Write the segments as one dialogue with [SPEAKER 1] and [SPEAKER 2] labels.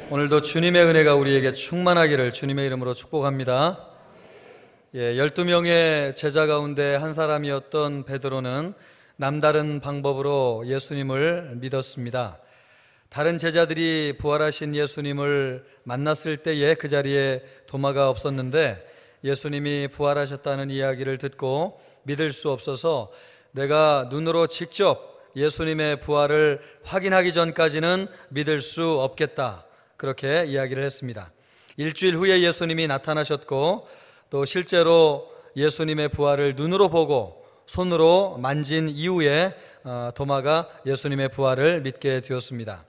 [SPEAKER 1] 오늘도 주님의 은혜가 우리에게 충만하기를 주님의 이름으로 축복합니다. 12명의 제자 가운데 한 사람이었던 베드로는 남다른 방법으로 예수님을 믿었습니다. 다른 제자들이 부활하신 예수님을 만났을 때에 그 자리에 도마가 없었는데 예수님이 부활하셨다는 이야기를 듣고 믿을 수 없어서 내가 눈으로 직접 예수님의 부활을 확인하기 전까지는 믿을 수 없겠다, 그렇게 이야기를 했습니다. 일주일 후에 예수님이 나타나셨고 또 실제로 예수님의 부활을 눈으로 보고 손으로 만진 이후에 도마가 예수님의 부활을 믿게 되었습니다.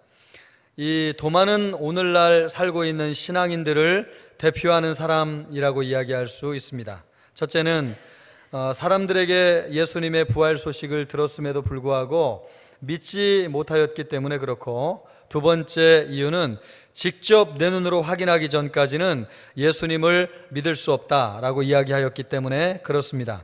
[SPEAKER 1] 이 도마는 오늘날 살고 있는 신앙인들을 대표하는 사람이라고 이야기할 수 있습니다. 첫째는 사람들에게 예수님의 부활 소식을 들었음에도 불구하고 믿지 못하였기 때문에 그렇고, 두 번째 이유는 직접 내 눈으로 확인하기 전까지는 예수님을 믿을 수 없다라고 이야기하였기 때문에 그렇습니다.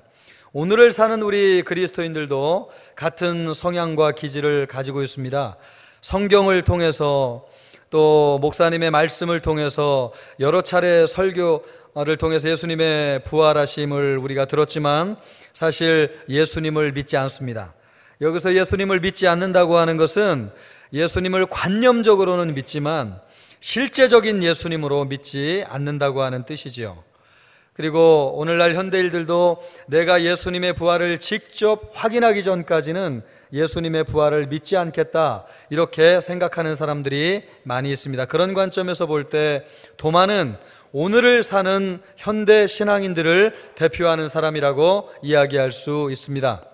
[SPEAKER 1] 오늘을 사는 우리 그리스도인들도 같은 성향과 기질을 가지고 있습니다. 성경을 통해서 또 목사님의 말씀을 통해서 여러 차례 설교를 통해서 예수님의 부활하심을 우리가 들었지만 사실 예수님을 믿지 않습니다. 여기서 예수님을 믿지 않는다고 하는 것은 예수님을 관념적으로는 믿지만 실제적인 예수님으로 믿지 않는다고 하는 뜻이지요. 그리고 오늘날 현대인들도 내가 예수님의 부활을 직접 확인하기 전까지는 예수님의 부활을 믿지 않겠다, 이렇게 생각하는 사람들이 많이 있습니다. 그런 관점에서 볼 때 도마는 오늘을 사는 현대 신앙인들을 대표하는 사람이라고 이야기할 수 있습니다.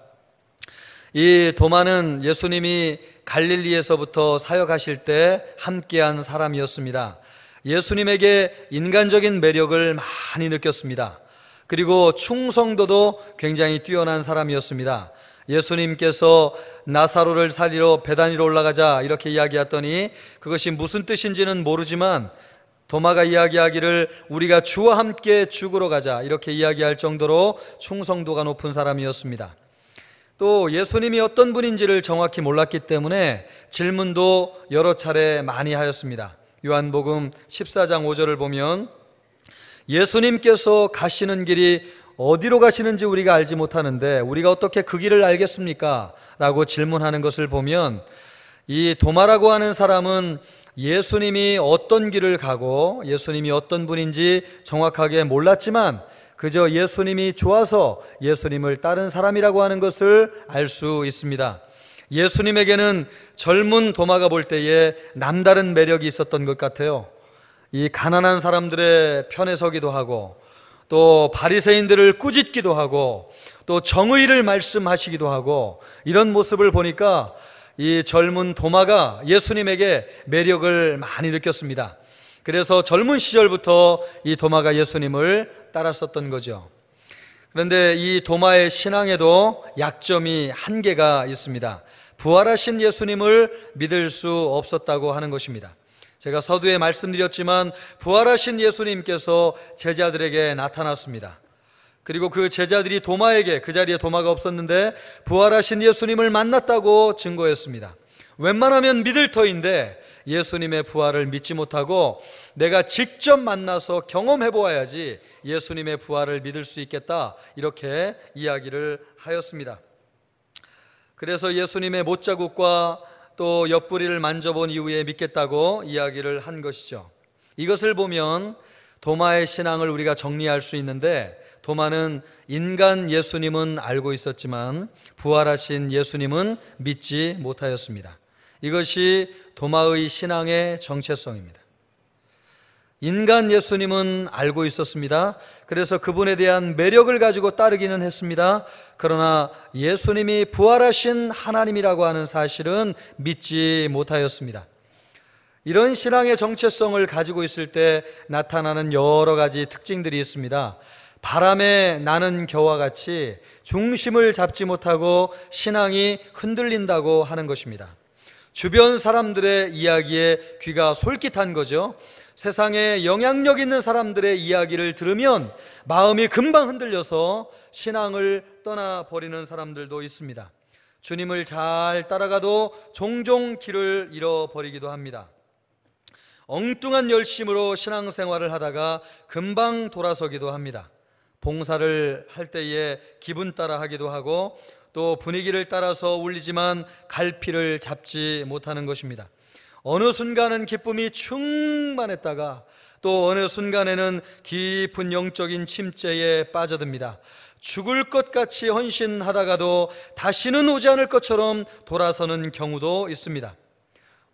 [SPEAKER 1] 이 도마는 예수님이 갈릴리에서부터 사역하실 때 함께한 사람이었습니다. 예수님에게 인간적인 매력을 많이 느꼈습니다. 그리고 충성도도 굉장히 뛰어난 사람이었습니다. 예수님께서 나사로를 살리러 베다니로 올라가자 이렇게 이야기했더니 그것이 무슨 뜻인지는 모르지만 도마가 이야기하기를 우리가 주와 함께 죽으러 가자 이렇게 이야기할 정도로 충성도가 높은 사람이었습니다. 또 예수님이 어떤 분인지를 정확히 몰랐기 때문에 질문도 여러 차례 많이 하였습니다. 요한복음 14장 5절을 보면 예수님께서 가시는 길이 어디로 가시는지 우리가 알지 못하는데 우리가 어떻게 그 길을 알겠습니까? 라고 질문하는 것을 보면 이 도마라고 하는 사람은 예수님이 어떤 길을 가고 예수님이 어떤 분인지 정확하게 몰랐지만 그저 예수님이 좋아서 예수님을 따른 사람이라고 하는 것을 알 수 있습니다. 예수님에게는 젊은 도마가 볼 때에 남다른 매력이 있었던 것 같아요. 이 가난한 사람들의 편에 서기도 하고 또 바리새인들을 꾸짖기도 하고 또 정의를 말씀하시기도 하고, 이런 모습을 보니까 이 젊은 도마가 예수님에게 매력을 많이 느꼈습니다. 그래서 젊은 시절부터 이 도마가 예수님을 따랐었던 거죠. 그런데 이 도마의 신앙에도 약점이 한계가 있습니다. 부활하신 예수님을 믿을 수 없었다고 하는 것입니다. 제가 서두에 말씀드렸지만 부활하신 예수님께서 제자들에게 나타났습니다. 그리고 그 제자들이 도마에게, 그 자리에 도마가 없었는데 부활하신 예수님을 만났다고 증거했습니다. 웬만하면 믿을 터인데 예수님의 부활을 믿지 못하고 내가 직접 만나서 경험해 보아야지 예수님의 부활을 믿을 수 있겠다, 이렇게 이야기를 하였습니다. 그래서 예수님의 못자국과 또 옆구리를 만져본 이후에 믿겠다고 이야기를 한 것이죠. 이것을 보면 도마의 신앙을 우리가 정리할 수 있는데, 도마는 인간 예수님은 알고 있었지만 부활하신 예수님은 믿지 못하였습니다. 이것이 도마의 신앙의 정체성입니다. 인간 예수님은 알고 있었습니다. 그래서 그분에 대한 매력을 가지고 따르기는 했습니다. 그러나 예수님이 부활하신 하나님이라고 하는 사실은 믿지 못하였습니다. 이런 신앙의 정체성을 가지고 있을 때 나타나는 여러 가지 특징들이 있습니다. 바람에 나는 겨와 같이 중심을 잡지 못하고 신앙이 흔들린다고 하는 것입니다. 주변 사람들의 이야기에 귀가 솔깃한 거죠. 세상에 영향력 있는 사람들의 이야기를 들으면 마음이 금방 흔들려서 신앙을 떠나버리는 사람들도 있습니다. 주님을 잘 따라가도 종종 길을 잃어버리기도 합니다. 엉뚱한 열심으로 신앙생활을 하다가 금방 돌아서기도 합니다. 봉사를 할 때에 기분 따라 하기도 하고 또 분위기를 따라서 울리지만 갈피를 잡지 못하는 것입니다. 어느 순간은 기쁨이 충만했다가 또 어느 순간에는 깊은 영적인 침체에 빠져듭니다. 죽을 것 같이 헌신하다가도 다시는 오지 않을 것처럼 돌아서는 경우도 있습니다.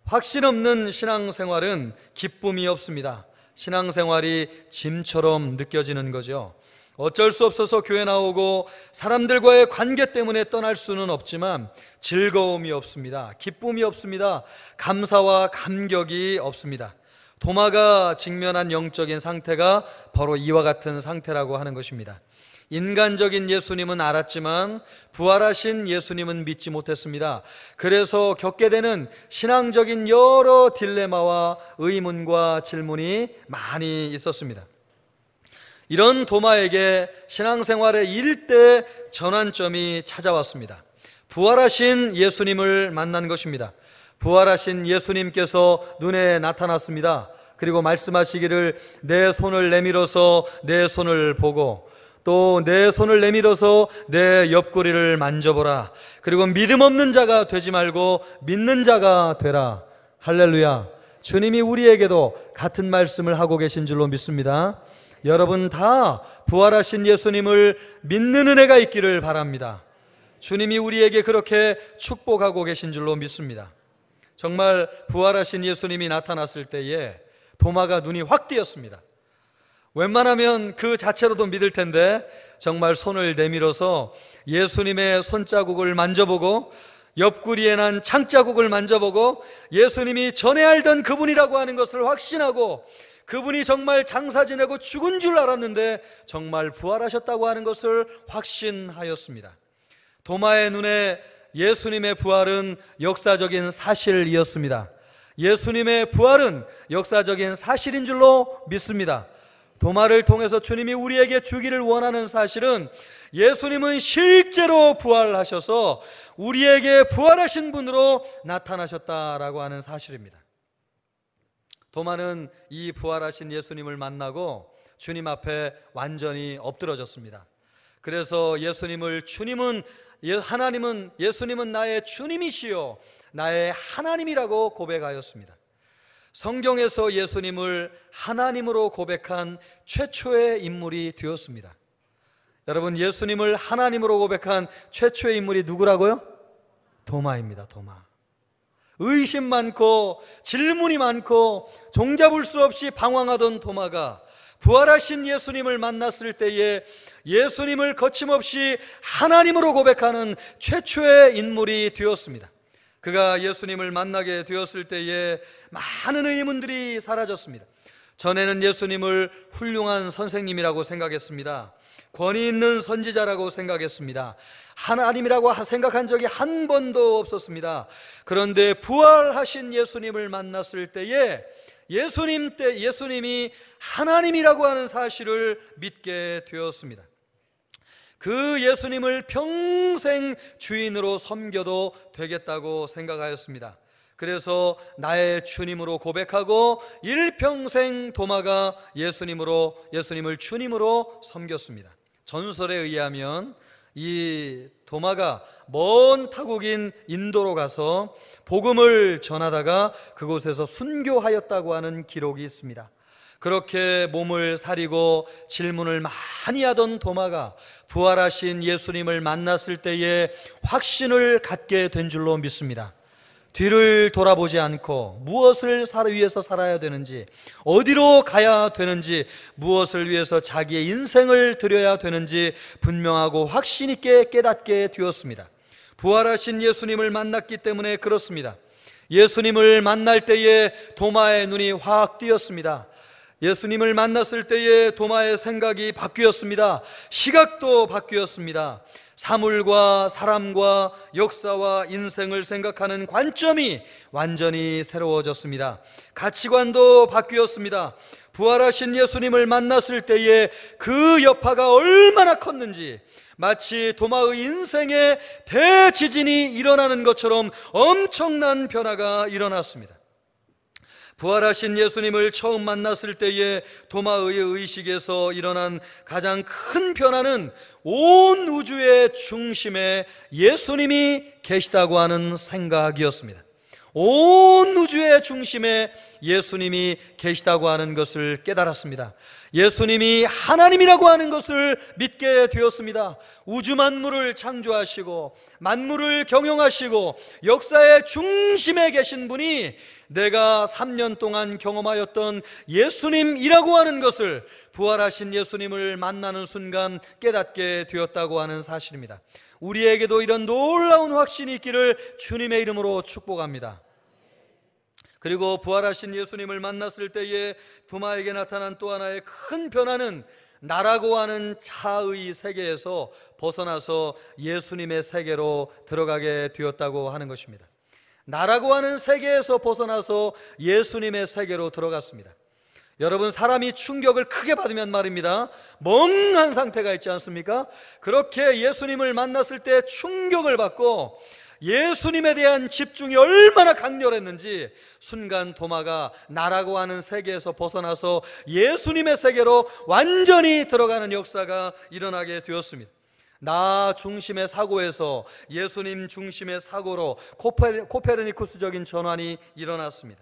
[SPEAKER 1] 확신 없는 신앙생활은 기쁨이 없습니다. 신앙생활이 짐처럼 느껴지는 거죠. 어쩔 수 없어서 교회 나오고 사람들과의 관계 때문에 떠날 수는 없지만 즐거움이 없습니다. 기쁨이 없습니다. 감사와 감격이 없습니다. 도마가 직면한 영적인 상태가 바로 이와 같은 상태라고 하는 것입니다. 인간적인 예수님은 알았지만 부활하신 예수님은 믿지 못했습니다. 그래서 겪게 되는 신앙적인 여러 딜레마와 의문과 질문이 많이 있었습니다. 이런 도마에게 신앙생활의 일대 전환점이 찾아왔습니다. 부활하신 예수님을 만난 것입니다. 부활하신 예수님께서 눈에 나타났습니다. 그리고 말씀하시기를 내 손을 내밀어서 내 손을 보고 또 내 손을 내밀어서 내 옆구리를 만져보라. 그리고 믿음 없는 자가 되지 말고 믿는 자가 되라. 할렐루야. 주님이 우리에게도 같은 말씀을 하고 계신 줄로 믿습니다. 여러분 다 부활하신 예수님을 믿는 은혜가 있기를 바랍니다. 주님이 우리에게 그렇게 축복하고 계신 줄로 믿습니다. 정말 부활하신 예수님이 나타났을 때에 도마가 눈이 확 띄었습니다. 웬만하면 그 자체로도 믿을 텐데 정말 손을 내밀어서 예수님의 손자국을 만져보고 옆구리에 난 창자국을 만져보고 예수님이 전에 알던 그분이라고 하는 것을 확신하고 그분이 정말 장사 지내고 죽은 줄 알았는데 정말 부활하셨다고 하는 것을 확신하였습니다. 도마의 눈에 예수님의 부활은 역사적인 사실이었습니다. 예수님의 부활은 역사적인 사실인 줄로 믿습니다. 도마를 통해서 주님이 우리에게 주기를 원하는 사실은 예수님은 실제로 부활하셔서 우리에게 부활하신 분으로 나타나셨다라고 하는 사실입니다. 도마는 이 부활하신 예수님을 만나고 주님 앞에 완전히 엎드러졌습니다. 그래서 예수님은 나의 주님이시요 나의 하나님이라고 고백하였습니다. 성경에서 예수님을 하나님으로 고백한 최초의 인물이 되었습니다. 여러분, 예수님을 하나님으로 고백한 최초의 인물이 누구라고요? 도마입니다. 도마. 의심 많고 질문이 많고 종잡을 수 없이 방황하던 도마가 부활하신 예수님을 만났을 때에 예수님을 거침없이 하나님으로 고백하는 최초의 인물이 되었습니다. 그가 예수님을 만나게 되었을 때에 많은 의문들이 사라졌습니다. 전에는 예수님을 훌륭한 선생님이라고 생각했습니다. 권위 있는 선지자라고 생각했습니다. 하나님이라고 생각한 적이 한 번도 없었습니다. 그런데 부활하신 예수님을 만났을 때에 예수님이 하나님이라고 하는 사실을 믿게 되었습니다. 그 예수님을 평생 주인으로 섬겨도 되겠다고 생각하였습니다. 그래서 나의 주님으로 고백하고 일평생 도마가 예수님을 주님으로 섬겼습니다. 전설에 의하면 이 도마가 먼 타국인 인도로 가서 복음을 전하다가 그곳에서 순교하였다고 하는 기록이 있습니다. 그렇게 몸을 사리고 질문을 많이 하던 도마가 부활하신 예수님을 만났을 때에 확신을 갖게 된 줄로 믿습니다. 뒤를 돌아보지 않고 무엇을 위해서 살아야 되는지, 어디로 가야 되는지, 무엇을 위해서 자기의 인생을 드려야 되는지 분명하고 확신 있게 깨닫게 되었습니다. 부활하신 예수님을 만났기 때문에 그렇습니다. 예수님을 만날 때에 도마의 눈이 확 띄었습니다. 예수님을 만났을 때에 도마의 생각이 바뀌었습니다. 시각도 바뀌었습니다. 사물과 사람과 역사와 인생을 생각하는 관점이 완전히 새로워졌습니다. 가치관도 바뀌었습니다. 부활하신 예수님을 만났을 때에 그 여파가 얼마나 컸는지 마치 도마의 인생에 대지진이 일어나는 것처럼 엄청난 변화가 일어났습니다. 부활하신 예수님을 처음 만났을 때의 도마의 의식에서 일어난 가장 큰 변화는 온 우주의 중심에 예수님이 계시다고 하는 생각이었습니다. 온 우주의 중심에 예수님이 계시다고 하는 것을 깨달았습니다. 예수님이 하나님이라고 하는 것을 믿게 되었습니다. 우주 만물을 창조하시고 만물을 경영하시고 역사의 중심에 계신 분이 내가 3년 동안 경험하였던 예수님이라고 하는 것을 부활하신 예수님을 만나는 순간 깨닫게 되었다고 하는 사실입니다. 우리에게도 이런 놀라운 확신이 있기를 주님의 이름으로 축복합니다. 그리고 부활하신 예수님을 만났을 때에 도마에게 나타난 또 하나의 큰 변화는 나라고 하는 자의 세계에서 벗어나서 예수님의 세계로 들어가게 되었다고 하는 것입니다. 나라고 하는 세계에서 벗어나서 예수님의 세계로 들어갔습니다. 여러분, 사람이 충격을 크게 받으면 말입니다, 멍한 상태가 있지 않습니까? 그렇게 예수님을 만났을 때 충격을 받고 예수님에 대한 집중이 얼마나 강렬했는지 순간 도마가 나라고 하는 세계에서 벗어나서 예수님의 세계로 완전히 들어가는 역사가 일어나게 되었습니다. 나 중심의 사고에서 예수님 중심의 사고로 코페르니쿠스적인 전환이 일어났습니다.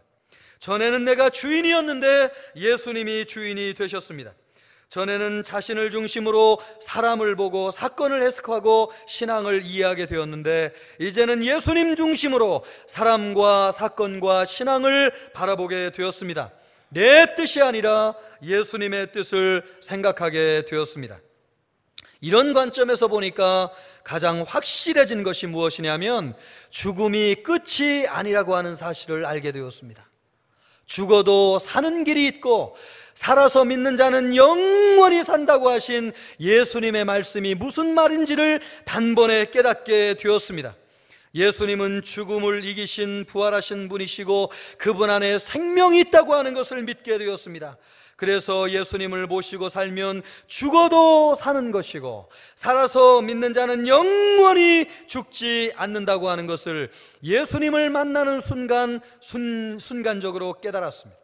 [SPEAKER 1] 전에는 내가 주인이었는데 예수님이 주인이 되셨습니다. 전에는 자신을 중심으로 사람을 보고 사건을 해석하고 신앙을 이해하게 되었는데 이제는 예수님 중심으로 사람과 사건과 신앙을 바라보게 되었습니다. 내 뜻이 아니라 예수님의 뜻을 생각하게 되었습니다. 이런 관점에서 보니까 가장 확실해진 것이 무엇이냐면 죽음이 끝이 아니라고 하는 사실을 알게 되었습니다. 죽어도 사는 길이 있고 살아서 믿는 자는 영원히 산다고 하신 예수님의 말씀이 무슨 말인지를 단번에 깨닫게 되었습니다. 예수님은 죽음을 이기신 부활하신 분이시고 그분 안에 생명이 있다고 하는 것을 믿게 되었습니다. 그래서 예수님을 모시고 살면 죽어도 사는 것이고 살아서 믿는 자는 영원히 죽지 않는다고 하는 것을 예수님을 만나는 순간적으로 깨달았습니다.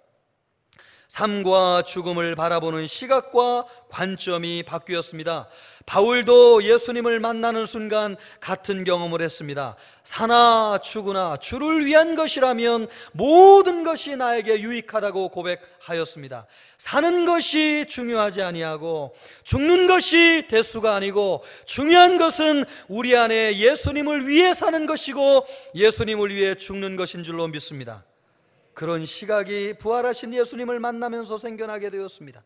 [SPEAKER 1] 삶과 죽음을 바라보는 시각과 관점이 바뀌었습니다. 바울도 예수님을 만나는 순간 같은 경험을 했습니다. 사나 죽으나 주를 위한 것이라면 모든 것이 나에게 유익하다고 고백하였습니다. 사는 것이 중요하지 아니하고 죽는 것이 대수가 아니고 중요한 것은 우리 안에 예수님을 위해 사는 것이고 예수님을 위해 죽는 것인 줄로 믿습니다. 그런 시각이 부활하신 예수님을 만나면서 생겨나게 되었습니다.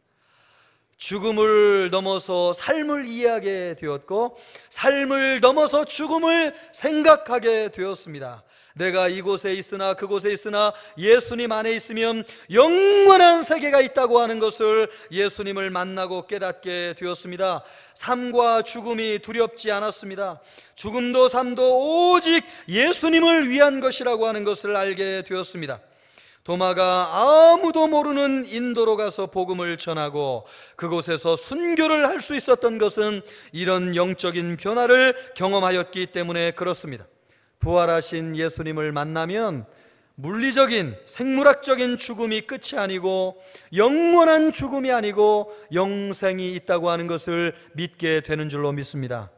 [SPEAKER 1] 죽음을 넘어서 삶을 이해하게 되었고 삶을 넘어서 죽음을 생각하게 되었습니다. 내가 이곳에 있으나 그곳에 있으나 예수님 안에 있으면 영원한 세계가 있다고 하는 것을 예수님을 만나고 깨닫게 되었습니다. 삶과 죽음이 두렵지 않았습니다. 죽음도 삶도 오직 예수님을 위한 것이라고 하는 것을 알게 되었습니다. 도마가 아무도 모르는 인도로 가서 복음을 전하고 그곳에서 순교를 할 수 있었던 것은 이런 영적인 변화를 경험하였기 때문에 그렇습니다. 부활하신 예수님을 만나면 물리적인 생물학적인 죽음이 끝이 아니고 영원한 죽음이 아니고 영생이 있다고 하는 것을 믿게 되는 줄로 믿습니다.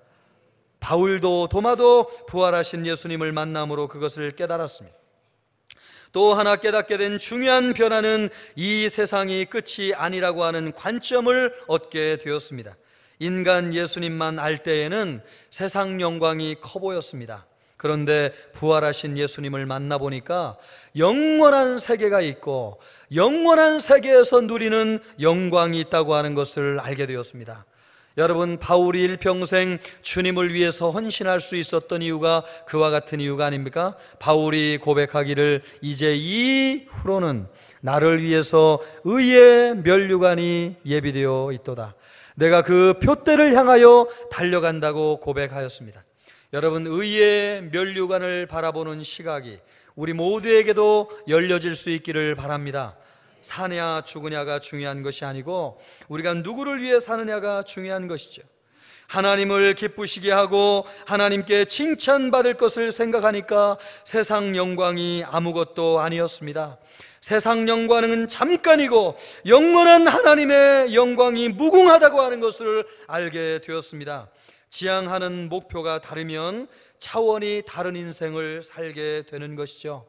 [SPEAKER 1] 바울도 도마도 부활하신 예수님을 만남으로 그것을 깨달았습니다. 또 하나 깨닫게 된 중요한 변화는 이 세상이 끝이 아니라고 하는 관점을 얻게 되었습니다. 인간 예수님만 알 때에는 세상 영광이 커 보였습니다. 그런데 부활하신 예수님을 만나보니까 영원한 세계가 있고 영원한 세계에서 누리는 영광이 있다고 하는 것을 알게 되었습니다. 여러분, 바울이 일평생 주님을 위해서 헌신할 수 있었던 이유가 그와 같은 이유가 아닙니까? 바울이 고백하기를 이제 이후로는 나를 위해서 의의 면류관이 예비되어 있도다. 내가 그 표대를 향하여 달려간다고 고백하였습니다. 여러분, 의의 면류관을 바라보는 시각이 우리 모두에게도 열려질 수 있기를 바랍니다. 사냐 죽으냐가 중요한 것이 아니고 우리가 누구를 위해 사느냐가 중요한 것이죠. 하나님을 기쁘시게 하고 하나님께 칭찬받을 것을 생각하니까 세상 영광이 아무것도 아니었습니다. 세상 영광은 잠깐이고 영원한 하나님의 영광이 무궁하다고 하는 것을 알게 되었습니다. 지향하는 목표가 다르면 차원이 다른 인생을 살게 되는 것이죠.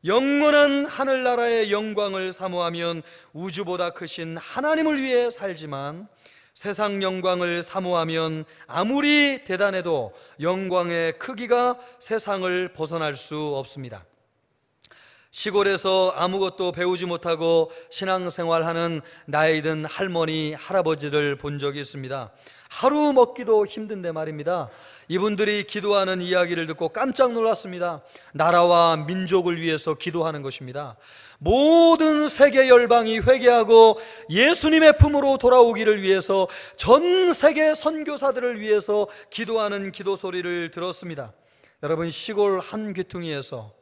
[SPEAKER 1] 영원한 하늘나라의 영광을 사모하면 우주보다 크신 하나님을 위해 살지만, 세상 영광을 사모하면 아무리 대단해도 영광의 크기가 세상을 벗어날 수 없습니다. 시골에서 아무것도 배우지 못하고 신앙생활하는 나이 든 할머니, 할아버지를 본 적이 있습니다. 하루 먹기도 힘든데 말입니다. 이분들이 기도하는 이야기를 듣고 깜짝 놀랐습니다. 나라와 민족을 위해서 기도하는 것입니다. 모든 세계 열방이 회개하고 예수님의 품으로 돌아오기를 위해서 전 세계 선교사들을 위해서 기도하는 기도 소리를 들었습니다. 여러분, 시골 한 귀퉁이에서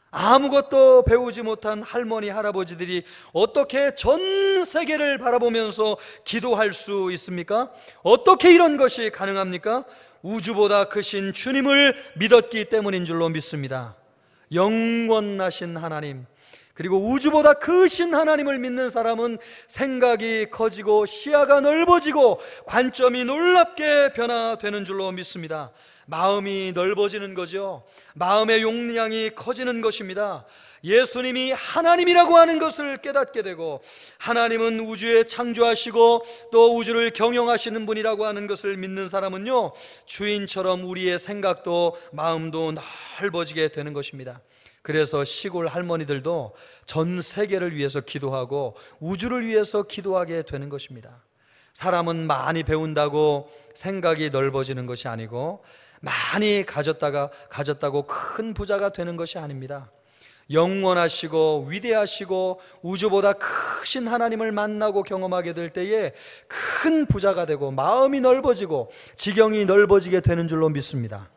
[SPEAKER 1] 아무것도 배우지 못한 할머니, 할아버지들이 어떻게 전 세계를 바라보면서 기도할 수 있습니까? 어떻게 이런 것이 가능합니까? 우주보다 크신 주님을 믿었기 때문인 줄로 믿습니다. 영원하신 하나님, 그리고 우주보다 크신 하나님을 믿는 사람은 생각이 커지고 시야가 넓어지고 관점이 놀랍게 변화되는 줄로 믿습니다. 마음이 넓어지는 거죠. 마음의 용량이 커지는 것입니다. 예수님이 하나님이라고 하는 것을 깨닫게 되고, 하나님은 우주에 창조하시고 또 우주를 경영하시는 분이라고 하는 것을 믿는 사람은요, 주인처럼 우리의 생각도 마음도 넓어지게 되는 것입니다. 그래서 시골 할머니들도 전 세계를 위해서 기도하고 우주를 위해서 기도하게 되는 것입니다. 사람은 많이 배운다고 생각이 넓어지는 것이 아니고, 많이 가졌다고 큰 부자가 되는 것이 아닙니다. 영원하시고 위대하시고 우주보다 크신 하나님을 만나고 경험하게 될 때에 큰 부자가 되고 마음이 넓어지고 지경이 넓어지게 되는 줄로 믿습니다.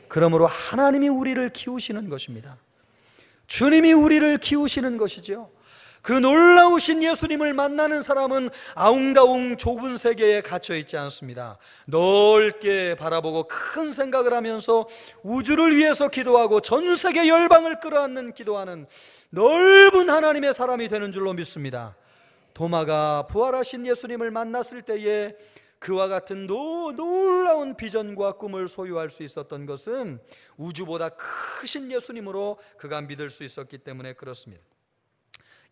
[SPEAKER 1] 그러므로 하나님이 우리를 키우시는 것입니다. 주님이 우리를 키우시는 것이죠. 그 놀라우신 예수님을 만나는 사람은 아웅다웅 좁은 세계에 갇혀 있지 않습니다. 넓게 바라보고 큰 생각을 하면서 우주를 위해서 기도하고 전 세계 열방을 끌어안는 기도하는 넓은 하나님의 사람이 되는 줄로 믿습니다. 도마가 부활하신 예수님을 만났을 때에 그와 같은 놀라운 비전과 꿈을 소유할 수 있었던 것은 우주보다 크신 예수님으로 그가 믿을 수 있었기 때문에 그렇습니다.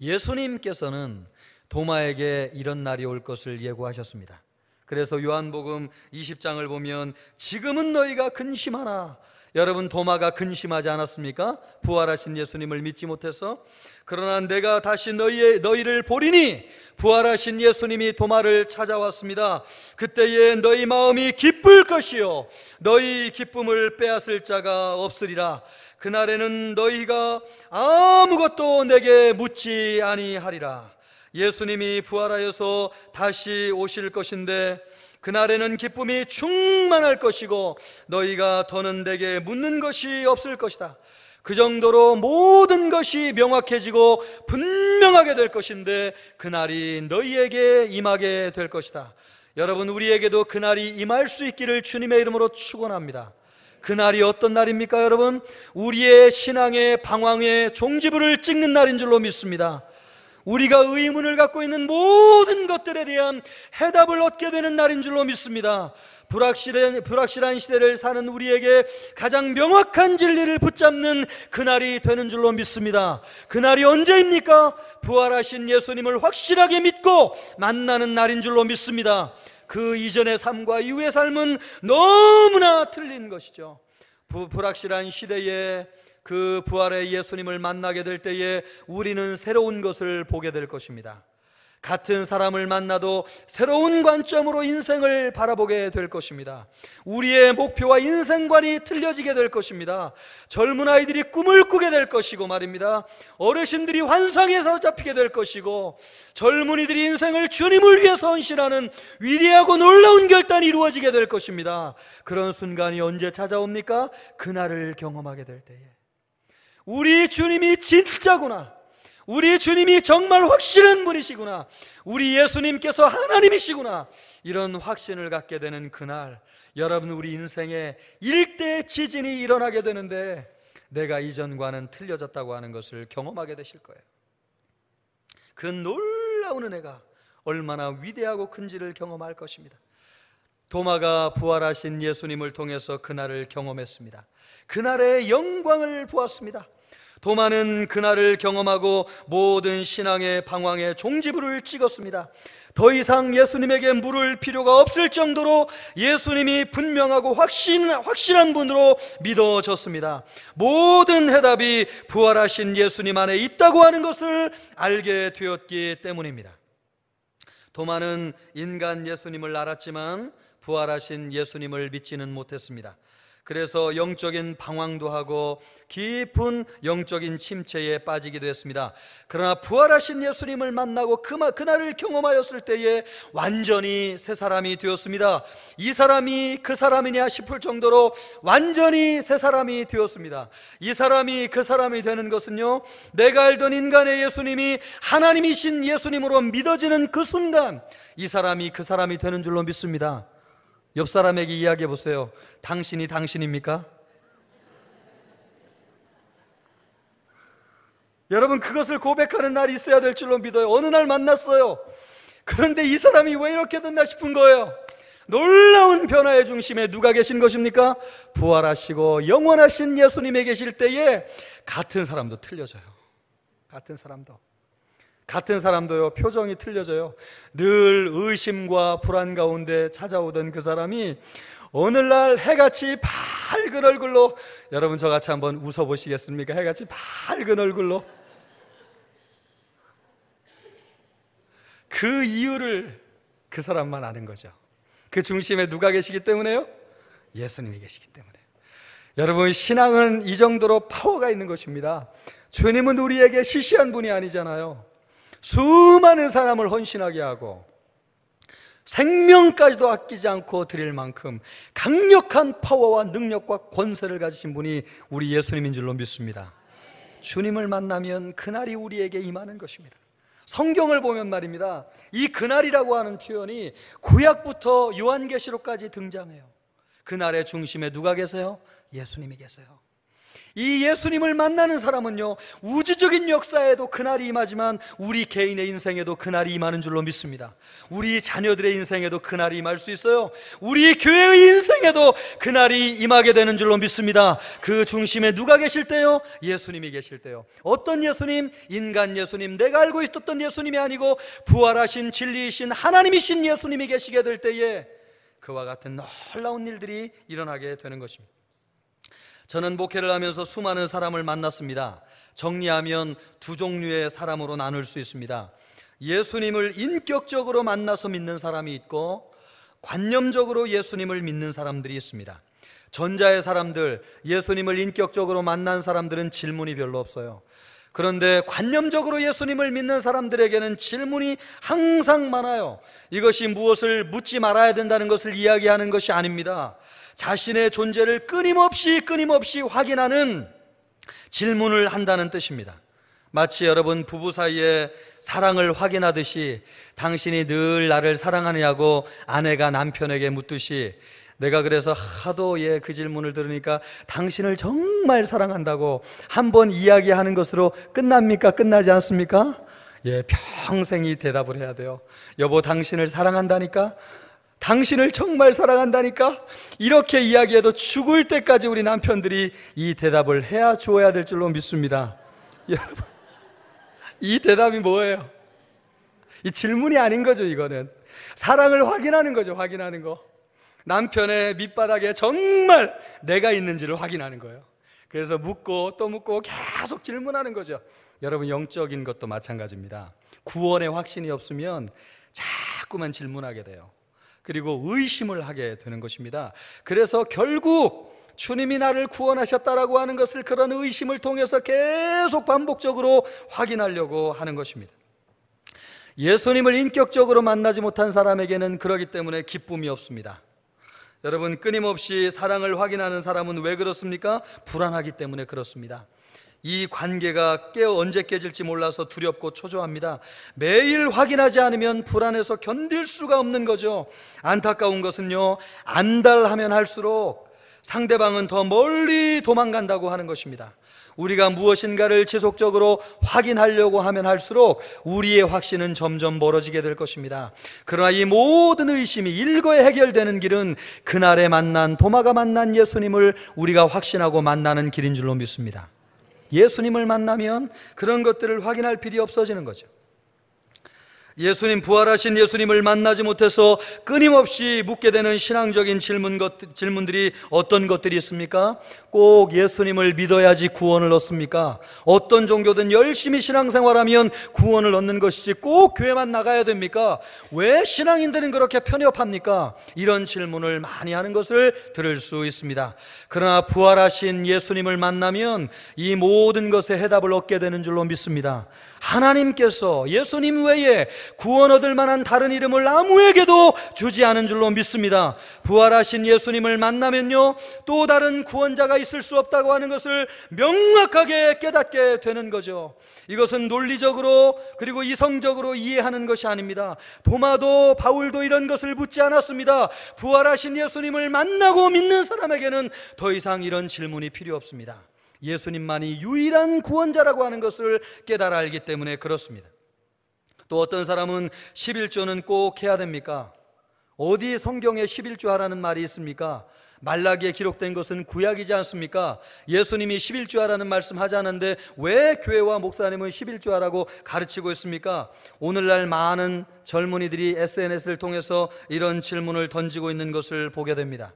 [SPEAKER 1] 예수님께서는 도마에게 이런 날이 올 것을 예고하셨습니다. 그래서 요한복음 20장을 보면 지금은 너희가 근심하나, 여러분, 도마가 근심하지 않았습니까? 부활하신 예수님을 믿지 못해서. 그러나 내가 다시 너희를 보리니, 부활하신 예수님이 도마를 찾아왔습니다. 그때에 너희 마음이 기쁠 것이요 너희 기쁨을 빼앗을 자가 없으리라. 그날에는 너희가 아무것도 내게 묻지 아니하리라. 예수님이 부활하여서 다시 오실 것인데 그날에는 기쁨이 충만할 것이고 너희가 더는 내게 묻는 것이 없을 것이다. 그 정도로 모든 것이 명확해지고 분명하게 될 것인데 그날이 너희에게 임하게 될 것이다. 여러분, 우리에게도 그날이 임할 수 있기를 주님의 이름으로 축원합니다. 그날이 어떤 날입니까, 여러분? 우리의 신앙의 방황의 종지부를 찍는 날인 줄로 믿습니다. 우리가 의문을 갖고 있는 모든 것들에 대한 해답을 얻게 되는 날인 줄로 믿습니다. 불확실한 시대를 사는 우리에게 가장 명확한 진리를 붙잡는 그날이 되는 줄로 믿습니다. 그날이 언제입니까? 부활하신 예수님을 확실하게 믿고 만나는 날인 줄로 믿습니다. 그 이전의 삶과 이후의 삶은 너무나 틀린 것이죠. 불확실한 시대에 그 부활의 예수님을 만나게 될 때에 우리는 새로운 것을 보게 될 것입니다. 같은 사람을 만나도 새로운 관점으로 인생을 바라보게 될 것입니다. 우리의 목표와 인생관이 틀려지게 될 것입니다. 젊은 아이들이 꿈을 꾸게 될 것이고 말입니다. 어르신들이 환상에 사로잡히게 될 것이고 젊은이들이 인생을 주님을 위해서 헌신하는 위대하고 놀라운 결단이 이루어지게 될 것입니다. 그런 순간이 언제 찾아옵니까? 그날을 경험하게 될 때에 우리 주님이 진짜구나, 우리 주님이 정말 확실한 분이시구나, 우리 예수님께서 하나님이시구나, 이런 확신을 갖게 되는 그날, 여러분, 우리 인생에 일대 지진이 일어나게 되는데 내가 이전과는 틀려졌다고 하는 것을 경험하게 되실 거예요. 그 놀라운 은혜가 얼마나 위대하고 큰지를 경험할 것입니다. 도마가 부활하신 예수님을 통해서 그날을 경험했습니다. 그날의 영광을 보았습니다. 도마는 그날을 경험하고 모든 신앙의 방황에 종지부를 찍었습니다. 더 이상 예수님에게 물을 필요가 없을 정도로 예수님이 분명하고 확실한 분으로 믿어졌습니다. 모든 해답이 부활하신 예수님 안에 있다고 하는 것을 알게 되었기 때문입니다. 도마는 인간 예수님을 알았지만 부활하신 예수님을 믿지는 못했습니다. 그래서 영적인 방황도 하고 깊은 영적인 침체에 빠지기도 했습니다. 그러나 부활하신 예수님을 만나고 그날을 경험하였을 때에 완전히 새 사람이 되었습니다. 이 사람이 그 사람이냐 싶을 정도로 완전히 새 사람이 되었습니다. 이 사람이 그 사람이 되는 것은요, 내가 알던 인간의 예수님이 하나님이신 예수님으로 믿어지는 그 순간 이 사람이 그 사람이 되는 줄로 믿습니다. 옆 사람에게 이야기해 보세요. 당신이 당신입니까? 여러분, 그것을 고백하는 날이 있어야 될 줄로 믿어요. 어느 날 만났어요. 그런데 이 사람이 왜 이렇게 됐나 싶은 거예요. 놀라운 변화의 중심에 누가 계신 것입니까? 부활하시고 영원하신 예수님이 계실 때에 같은 사람도 틀려져요. 같은 사람도요, 표정이 틀려져요. 늘 의심과 불안 가운데 찾아오던 그 사람이 어느 날 해같이 밝은 얼굴로, 여러분 저같이 한번 웃어보시겠습니까? 해같이 밝은 얼굴로. 그 이유를 그 사람만 아는 거죠. 그 중심에 누가 계시기 때문에요? 예수님이 계시기 때문에. 여러분, 신앙은 이 정도로 파워가 있는 것입니다. 주님은 우리에게 시시한 분이 아니잖아요. 수많은 사람을 헌신하게 하고 생명까지도 아끼지 않고 드릴 만큼 강력한 파워와 능력과 권세를 가지신 분이 우리 예수님인 줄로 믿습니다. 주님을 만나면 그날이 우리에게 임하는 것입니다. 성경을 보면 말입니다, 이 그날이라고 하는 표현이 구약부터 요한계시록까지 등장해요. 그날의 중심에 누가 계세요? 예수님이 계세요. 이 예수님을 만나는 사람은요, 우주적인 역사에도 그날이 임하지만 우리 개인의 인생에도 그날이 임하는 줄로 믿습니다. 우리 자녀들의 인생에도 그날이 임할 수 있어요. 우리 교회의 인생에도 그날이 임하게 되는 줄로 믿습니다. 그 중심에 누가 계실 때요? 예수님이 계실 때요. 어떤 예수님? 인간 예수님, 내가 알고 있었던 예수님이 아니고 부활하신 진리이신 하나님이신 예수님이 계시게 될 때에 그와 같은 놀라운 일들이 일어나게 되는 것입니다. 저는 목회를 하면서 수많은 사람을 만났습니다. 정리하면 두 종류의 사람으로 나눌 수 있습니다. 예수님을 인격적으로 만나서 믿는 사람이 있고 관념적으로 예수님을 믿는 사람들이 있습니다. 전자의 사람들, 예수님을 인격적으로 만난 사람들은 질문이 별로 없어요. 그런데 관념적으로 예수님을 믿는 사람들에게는 질문이 항상 많아요. 이것이 무엇을 묻지 말아야 된다는 것을 이야기하는 것이 아닙니다. 자신의 존재를 끊임없이 확인하는 질문을 한다는 뜻입니다. 마치 여러분 부부 사이에 사랑을 확인하듯이 당신이 늘 나를 사랑하느냐고 아내가 남편에게 묻듯이 내가 그래서 하도 그 질문을 들으니까 당신을 정말 사랑한다고 한번 이야기하는 것으로 끝납니까? 끝나지 않습니까? 평생이 대답을 해야 돼요. 여보, 당신을 사랑한다니까? 당신을 정말 사랑한다니까? 이렇게 이야기해도 죽을 때까지 우리 남편들이 이 대답을 해야 주어야 될 줄로 믿습니다. 여러분, 이 대답이 뭐예요? 이 질문이 아닌 거죠. 이거는 사랑을 확인하는 거죠. 확인하는 거. 남편의 밑바닥에 정말 내가 있는지를 확인하는 거예요. 그래서 묻고 또 묻고 계속 질문하는 거죠. 여러분, 영적인 것도 마찬가지입니다. 구원의 확신이 없으면 자꾸만 질문하게 돼요. 그리고 의심을 하게 되는 것입니다. 그래서 결국 주님이 나를 구원하셨다라고 하는 것을 그런 의심을 통해서 계속 반복적으로 확인하려고 하는 것입니다. 예수님을 인격적으로 만나지 못한 사람에게는 그러기 때문에 기쁨이 없습니다. 여러분, 끊임없이 사랑을 확인하는 사람은 왜 그렇습니까? 불안하기 때문에 그렇습니다. 이 관계가 언제 깨질지 몰라서 두렵고 초조합니다. 매일 확인하지 않으면 불안해서 견딜 수가 없는 거죠. 안타까운 것은요, 안달하면 할수록 상대방은 더 멀리 도망간다고 하는 것입니다. 우리가 무엇인가를 지속적으로 확인하려고 하면 할수록 우리의 확신은 점점 멀어지게 될 것입니다. 그러나 이 모든 의심이 일거에 해결되는 길은 그날에 만난, 도마가 만난 예수님을 우리가 확신하고 만나는 길인 줄로 믿습니다. 예수님을 만나면 그런 것들을 확인할 필요 없어지는 거죠. 예수님, 부활하신 예수님을 만나지 못해서 끊임없이 묻게 되는 신앙적인 질문들이 어떤 것들이 있습니까? 꼭 예수님을 믿어야지 구원을 얻습니까? 어떤 종교든 열심히 신앙생활하면 구원을 얻는 것이지 꼭 교회만 나가야 됩니까? 왜 신앙인들은 그렇게 편협합니까? 이런 질문을 많이 하는 것을 들을 수 있습니다. 그러나 부활하신 예수님을 만나면 이 모든 것에 해답을 얻게 되는 줄로 믿습니다. 하나님께서 예수님 외에 구원 얻을 만한 다른 이름을 아무에게도 주지 않은 줄로 믿습니다. 부활하신 예수님을 만나면요, 또 다른 구원자가 있을 수 없다고 하는 것을 명확하게 깨닫게 되는 거죠. 이것은 논리적으로 그리고 이성적으로 이해하는 것이 아닙니다. 도마도 바울도 이런 것을 묻지 않았습니다. 부활하신 예수님을 만나고 믿는 사람에게는 더 이상 이런 질문이 필요 없습니다. 예수님만이 유일한 구원자라고 하는 것을 깨달아 알기 때문에 그렇습니다. 또 어떤 사람은 11조는 꼭 해야 됩니까? 어디 성경에 11조 하라는 말이 있습니까? 말라기에 기록된 것은 구약이지 않습니까? 예수님이 11조 하라는 말씀 하지 않았는데 왜 교회와 목사님은 11조 하라고 가르치고 있습니까? 오늘날 많은 젊은이들이 SNS를 통해서 이런 질문을 던지고 있는 것을 보게 됩니다.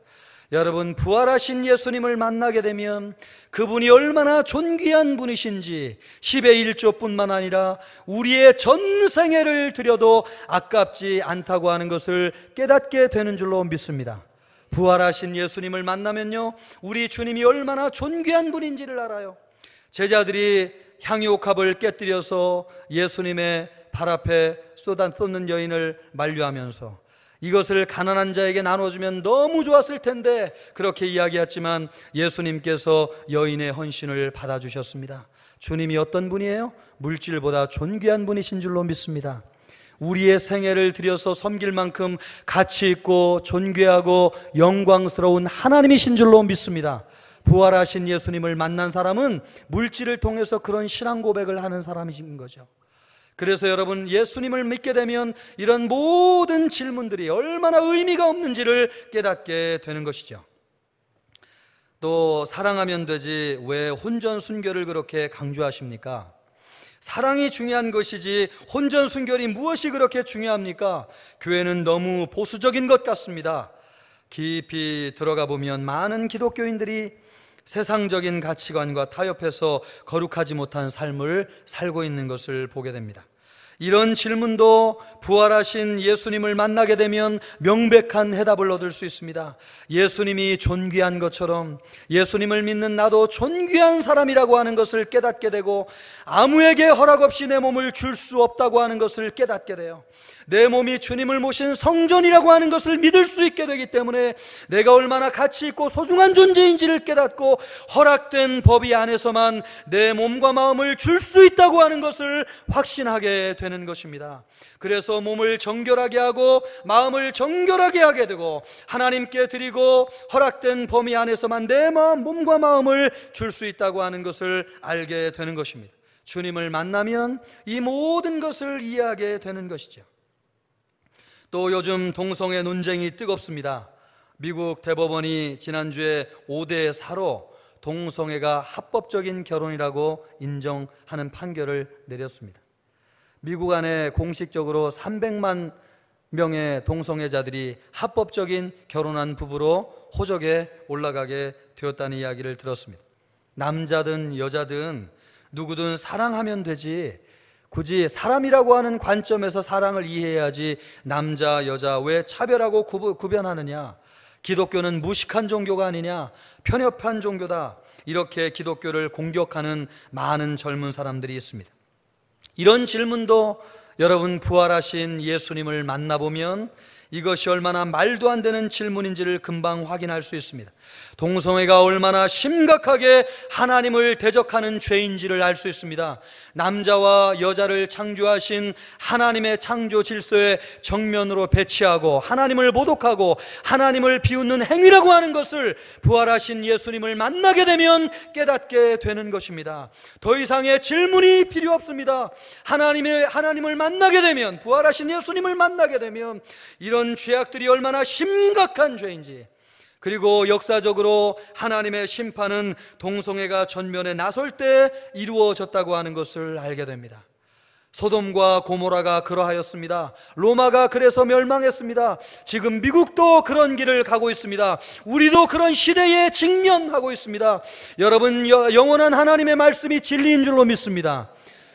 [SPEAKER 1] 여러분, 부활하신 예수님을 만나게 되면 그분이 얼마나 존귀한 분이신지 10의 1조뿐만 아니라 우리의 전생애를 드려도 아깝지 않다고 하는 것을 깨닫게 되는 줄로 믿습니다. 부활하신 예수님을 만나면요, 우리 주님이 얼마나 존귀한 분인지를 알아요. 제자들이 향유옥합을 깨뜨려서 예수님의 발 앞에 쏟는 여인을 만류하면서 이것을 가난한 자에게 나눠주면 너무 좋았을 텐데 그렇게 이야기했지만 예수님께서 여인의 헌신을 받아주셨습니다. 주님이 어떤 분이에요? 물질보다 존귀한 분이신 줄로 믿습니다. 우리의 생애를 들여서 섬길 만큼 가치 있고 존귀하고 영광스러운 하나님이신 줄로 믿습니다. 부활하신 예수님을 만난 사람은 물질을 통해서 그런 신앙 고백을 하는 사람이신 거죠. 그래서 여러분, 예수님을 믿게 되면 이런 모든 질문들이 얼마나 의미가 없는지를 깨닫게 되는 것이죠. 또 사랑하면 되지 왜 혼전순결을 그렇게 강조하십니까? 사랑이 중요한 것이지 혼전순결이 무엇이 그렇게 중요합니까? 교회는 너무 보수적인 것 같습니다. 깊이 들어가 보면 많은 기독교인들이 세상적인 가치관과 타협해서 거룩하지 못한 삶을 살고 있는 것을 보게 됩니다. 이런 질문도 부활하신 예수님을 만나게 되면 명백한 해답을 얻을 수 있습니다. 예수님이 존귀한 것처럼 예수님을 믿는 나도 존귀한 사람이라고 하는 것을 깨닫게 되고, 아무에게 허락 없이 내 몸을 줄 수 없다고 하는 것을 깨닫게 돼요. 내 몸이 주님을 모신 성전이라고 하는 것을 믿을 수 있게 되기 때문에 내가 얼마나 가치 있고 소중한 존재인지를 깨닫고, 허락된 법이 안에서만 내 몸과 마음을 줄 수 있다고 하는 것을 확신하게 되는 것입니다. 그래서 몸을 정결하게 하고 마음을 정결하게 하게 되고, 하나님께 드리고 허락된 범위 안에서만 내 몸과 마음을 줄 수 있다고 하는 것을 알게 되는 것입니다. 주님을 만나면 이 모든 것을 이해하게 되는 것이죠. 또 요즘 동성애 논쟁이 뜨겁습니다. 미국 대법원이 지난주에 5대 4로 동성애가 합법적인 결혼이라고 인정하는 판결을 내렸습니다. 미국 안에 공식적으로 300만 명의 동성애자들이 합법적인 결혼한 부부로 호적에 올라가게 되었다는 이야기를 들었습니다. 남자든 여자든 누구든 사랑하면 되지, 굳이 사람이라고 하는 관점에서 사랑을 이해해야지 남자 여자 왜 차별하고 구변하느냐, 기독교는 무식한 종교가 아니냐, 편협한 종교다, 이렇게 기독교를 공격하는 많은 젊은 사람들이 있습니다. 이런 질문도 여러분, 부활하신 예수님을 만나보면 이것이 얼마나 말도 안 되는 질문인지를 금방 확인할 수 있습니다. 동성애가 얼마나 심각하게 하나님을 대적하는 죄인지를 알 수 있습니다. 남자와 여자를 창조하신 하나님의 창조 질서에 정면으로 배치하고 하나님을 모독하고 하나님을 비웃는 행위라고 하는 것을 부활하신 예수님을 만나게 되면 깨닫게 되는 것입니다. 더 이상의 질문이 필요 없습니다. 하나님을 만나게 되면, 부활하신 예수님을 만나게 되면 이런 죄악들이 얼마나 심각한 죄인지, 그리고 역사적으로 하나님의 심판은 동성애가 전면에 나설 때 이루어졌다고 하는 것을 알게 됩니다. 소돔과 고모라가 그러하였습니다. 로마가 그래서 멸망했습니다. 지금 미국도 그런 길을 가고 있습니다. 우리도 그런 시대에 직면하고 있습니다. 여러분, 영원한 하나님의 말씀이 진리인 줄로 믿습니다.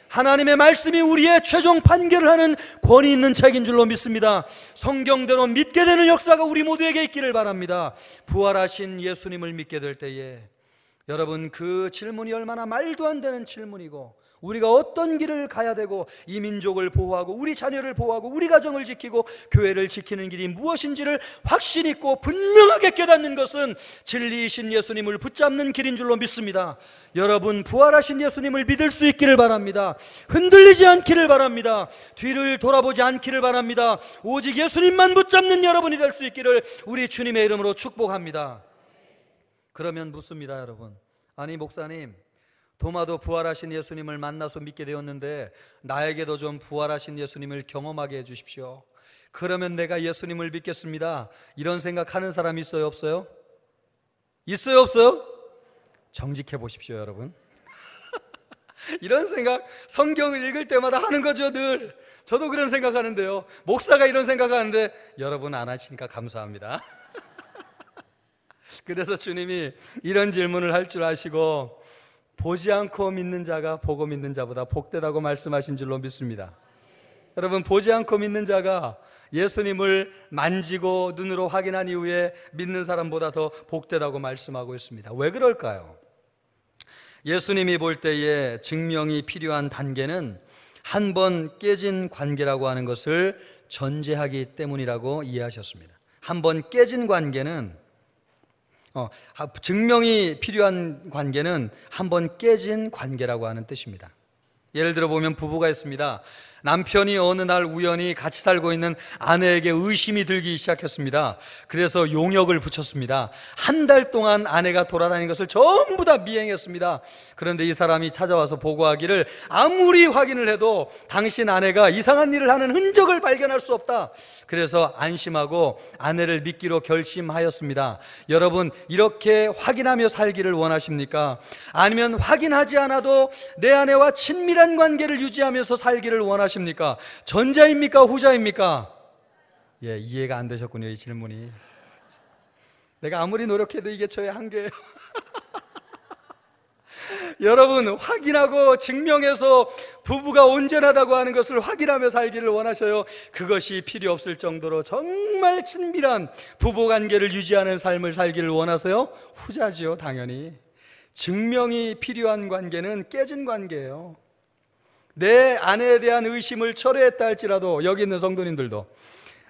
[SPEAKER 1] 하나님의 말씀이 우리의 최종 판결을 하는 권위 있는 책인 줄로 믿습니다. 성경대로 믿게 되는 역사가 우리 모두에게 있기를 바랍니다. 부활하신 예수님을 믿게 될 때에 여러분, 그 질문이 얼마나 말도 안 되는 질문이고, 우리가 어떤 길을 가야 되고, 이 민족을 보호하고 우리 자녀를 보호하고 우리 가정을 지키고 교회를 지키는 길이 무엇인지를 확신 있고 분명하게 깨닫는 것은 진리이신 예수님을 붙잡는 길인 줄로 믿습니다. 여러분, 부활하신 예수님을 믿을 수 있기를 바랍니다. 흔들리지 않기를 바랍니다. 뒤를 돌아보지 않기를 바랍니다. 오직 예수님만 붙잡는 여러분이 될 수 있기를 우리 주님의 이름으로 축복합니다. 그러면 묻습니다, 여러분. 아니, 목사님, 도마도 부활하신 예수님을 만나서 믿게 되었는데 나에게도 좀 부활하신 예수님을 경험하게 해주십시오. 그러면 내가 예수님을 믿겠습니다. 이런 생각하는 사람 있어요, 없어요? 있어요, 없어요? 정직해 보십시오, 여러분. 이런 생각 성경을 읽을 때마다 하는 거죠, 늘. 저도 그런 생각하는데요. 목사가 이런 생각하는데 여러분 안 하시니까 감사합니다. 그래서 주님이 이런 질문을 할 줄 아시고 보지 않고 믿는 자가 보고 믿는 자보다 복되다고 말씀하신 줄로 믿습니다. 여러분, 보지 않고 믿는 자가 예수님을 만지고 눈으로 확인한 이후에 믿는 사람보다 더 복되다고 말씀하고 있습니다. 왜 그럴까요? 예수님이 볼 때에 증명이 필요한 단계는 한 번 깨진 관계라고 하는 것을 전제하기 때문이라고 이해하셨습니다. 한 번 깨진 관계는 증명이 필요한 관계는 한 번 깨진 관계라고 하는 뜻입니다. 예를 들어 보면 부부가 있습니다. 남편이 어느 날 우연히 같이 살고 있는 아내에게 의심이 들기 시작했습니다. 그래서 용역을 붙였습니다. 한 달 동안 아내가 돌아다닌 것을 전부 다 미행했습니다. 그런데 이 사람이 찾아와서 보고하기를 아무리 확인을 해도 당신 아내가 이상한 일을 하는 흔적을 발견할 수 없다. 그래서 안심하고 아내를 믿기로 결심하였습니다. 여러분, 이렇게 확인하며 살기를 원하십니까? 아니면 확인하지 않아도 내 아내와 친밀한 관계를 유지하면서 살기를 원하십니까? 전자입니까? 후자입니까? 예, 이해가 안 되셨군요, 이 질문이. 내가 아무리 노력해도 이게 저의 한계예요. 여러분, 확인하고 증명해서 부부가 온전하다고 하는 것을 확인하며 살기를 원하셔요? 그것이 필요 없을 정도로 정말 친밀한 부부관계를 유지하는 삶을 살기를 원하세요? 후자지요, 당연히. 증명이 필요한 관계는 깨진 관계예요. 내 아내에 대한 의심을 철회했다 할지라도, 여기 있는 성도님들도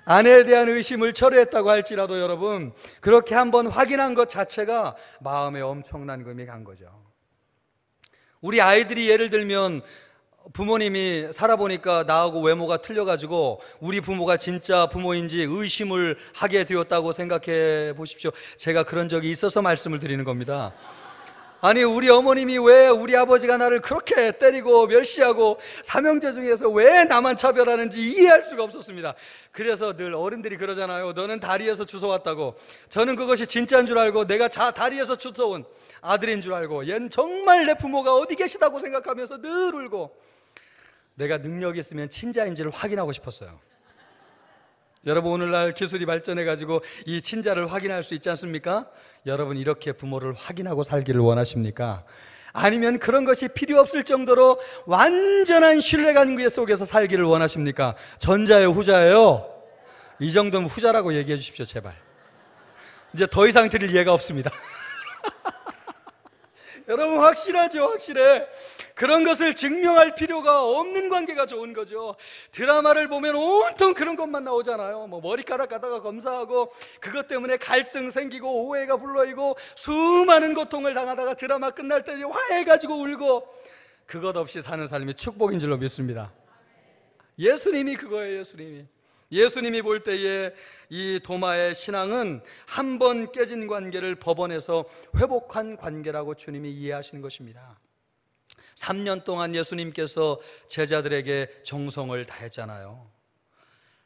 [SPEAKER 1] 아내에 대한 의심을 철회했다고 할지라도 여러분, 그렇게 한번 확인한 것 자체가 마음에 엄청난 금이 간 거죠. 우리 아이들이 예를 들면 부모님이 살아보니까 나하고 외모가 틀려가지고 우리 부모가 진짜 부모인지 의심을 하게 되었다고 생각해 보십시오. 제가 그런 적이 있어서 말씀을 드리는 겁니다. 아니, 우리 어머님이 왜 우리 아버지가 나를 그렇게 때리고 멸시하고 삼형제 중에서 왜 나만 차별하는지 이해할 수가 없었습니다. 그래서 늘 어른들이 그러잖아요. 너는 다리에서 주워왔다고. 저는 그것이 진짜인 줄 알고 내가 다리에서 주워온 아들인 줄 알고, 얘는 정말 내 부모가 어디 계시다고 생각하면서 늘 울고, 내가 능력이 있으면 친자인지를 확인하고 싶었어요. 여러분, 오늘날 기술이 발전해가지고 이 친자를 확인할 수 있지 않습니까? 여러분, 이렇게 부모를 확인하고 살기를 원하십니까? 아니면 그런 것이 필요 없을 정도로 완전한 신뢰관계 속에서 살기를 원하십니까? 전자예요, 후자예요? 이 정도면 후자라고 얘기해 주십시오, 제발. 이제 더 이상 드릴 예가 없습니다. 여러분 확실하죠? 확실해. 그런 것을 증명할 필요가 없는 관계가 좋은 거죠. 드라마를 보면 온통 그런 것만 나오잖아요. 뭐 머리카락 갖다가 검사하고 그것 때문에 갈등 생기고 오해가 불러이고 수많은 고통을 당하다가 드라마 끝날 때 화해가지고 울고, 그것 없이 사는 삶이 축복인 줄로 믿습니다. 예수님이 그거예요. 예수님이 볼 때에 이 도마의 신앙은 한 번 깨진 관계를 법원에서 회복한 관계라고 주님이 이해하시는 것입니다. 3년 동안 예수님께서 제자들에게 정성을 다했잖아요.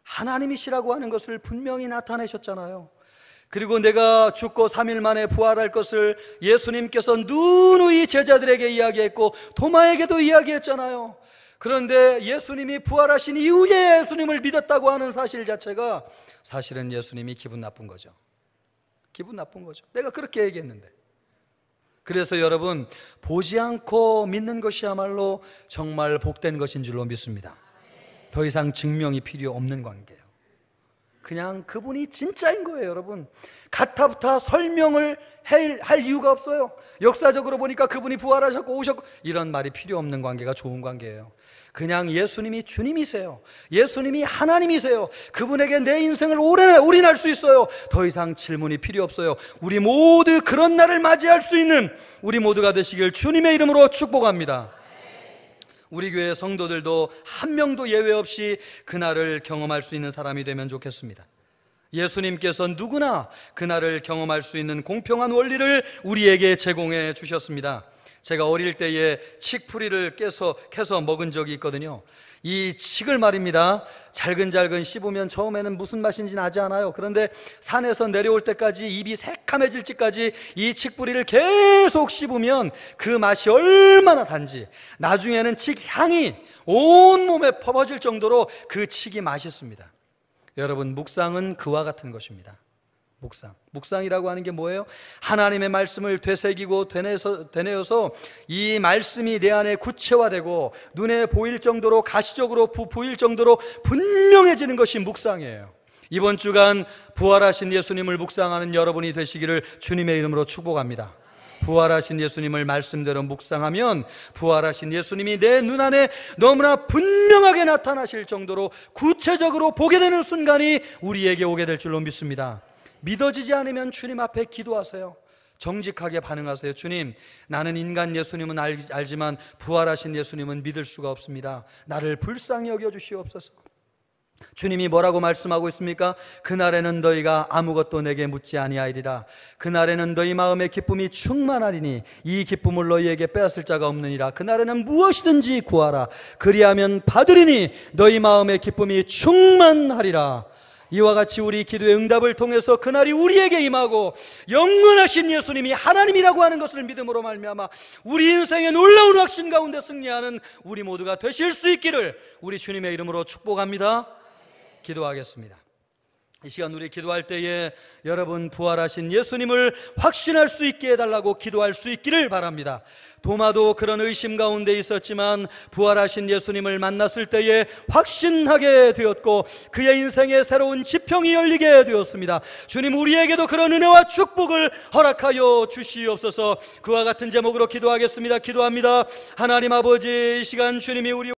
[SPEAKER 1] 하나님이시라고 하는 것을 분명히 나타내셨잖아요. 그리고 내가 죽고 3일 만에 부활할 것을 예수님께서 누누이 제자들에게 이야기했고 도마에게도 이야기했잖아요. 그런데 예수님이 부활하신 이후에 예수님을 믿었다고 하는 사실 자체가 사실은 예수님이 기분 나쁜 거죠. 기분 나쁜 거죠. 내가 그렇게 얘기했는데. 그래서 여러분, 보지 않고 믿는 것이야말로 정말 복된 것인 줄로 믿습니다. 더 이상 증명이 필요 없는 관계예요. 그냥 그분이 진짜인 거예요. 여러분, 가타부타 설명을 할 이유가 없어요. 역사적으로 보니까 그분이 부활하셨고 오셨고 이런 말이 필요 없는 관계가 좋은 관계예요. 그냥 예수님이 주님이세요. 예수님이 하나님이세요. 그분에게 내 인생을 올인할 수 있어요. 더 이상 질문이 필요 없어요. 우리 모두 그런 날을 맞이할 수 있는 우리 모두가 되시길 주님의 이름으로 축복합니다. 우리 교회 성도들도 한 명도 예외 없이 그날을 경험할 수 있는 사람이 되면 좋겠습니다. 예수님께서 누구나 그날을 경험할 수 있는 공평한 원리를 우리에게 제공해 주셨습니다. 제가 어릴 때에 칡뿌리를 캐서 먹은 적이 있거든요. 이 칡을 말입니다, 잘근잘근 씹으면 처음에는 무슨 맛인지 나지 않아요. 그런데 산에서 내려올 때까지 입이 새카매질 때까지 이 칡뿌리를 계속 씹으면 그 맛이 얼마나 단지, 나중에는 칡 향이 온몸에 퍼져질 정도로 그 칡이 맛있습니다. 여러분, 묵상은 그와 같은 것입니다. 묵상이라고 하는 게 뭐예요? 하나님의 말씀을 되새기고 되뇌어서 이 말씀이 내 안에 구체화되고 눈에 보일 정도로, 가시적으로 보일 정도로 분명해지는 것이 묵상이에요. 이번 주간 부활하신 예수님을 묵상하는 여러분이 되시기를 주님의 이름으로 축복합니다. 부활하신 예수님을 말씀대로 묵상하면 부활하신 예수님이 내 눈안에 너무나 분명하게 나타나실 정도로 구체적으로 보게 되는 순간이 우리에게 오게 될 줄로 믿습니다. 믿어지지 않으면 주님 앞에 기도하세요. 정직하게 반응하세요. 주님, 나는 인간 예수님은 알지만 부활하신 예수님은 믿을 수가 없습니다. 나를 불쌍히 여겨주시옵소서. 주님이 뭐라고 말씀하고 있습니까? 그날에는 너희가 아무것도 내게 묻지 아니하리라. 그날에는 너희 마음의 기쁨이 충만하리니 이 기쁨을 너희에게 빼앗을 자가 없느니라. 그날에는 무엇이든지 구하라. 그리하면 받으리니 너희 마음의 기쁨이 충만하리라. 이와 같이 우리 기도의 응답을 통해서 그날이 우리에게 임하고 영원하신 예수님이 하나님이라고 하는 것을 믿음으로 말미암아 우리 인생의 놀라운 확신 가운데 승리하는 우리 모두가 되실 수 있기를 우리 주님의 이름으로 축복합니다. 기도하겠습니다. 이 시간 우리 기도할 때에 여러분, 부활하신 예수님을 확신할 수 있게 해달라고 기도할 수 있기를 바랍니다. 도마도 그런 의심 가운데 있었지만 부활하신 예수님을 만났을 때에 확신하게 되었고 그의 인생에 새로운 지평이 열리게 되었습니다. 주님, 우리에게도 그런 은혜와 축복을 허락하여 주시옵소서. 그와 같은 제목으로 기도하겠습니다. 기도합니다. 하나님 아버지, 이 시간 주님이 우리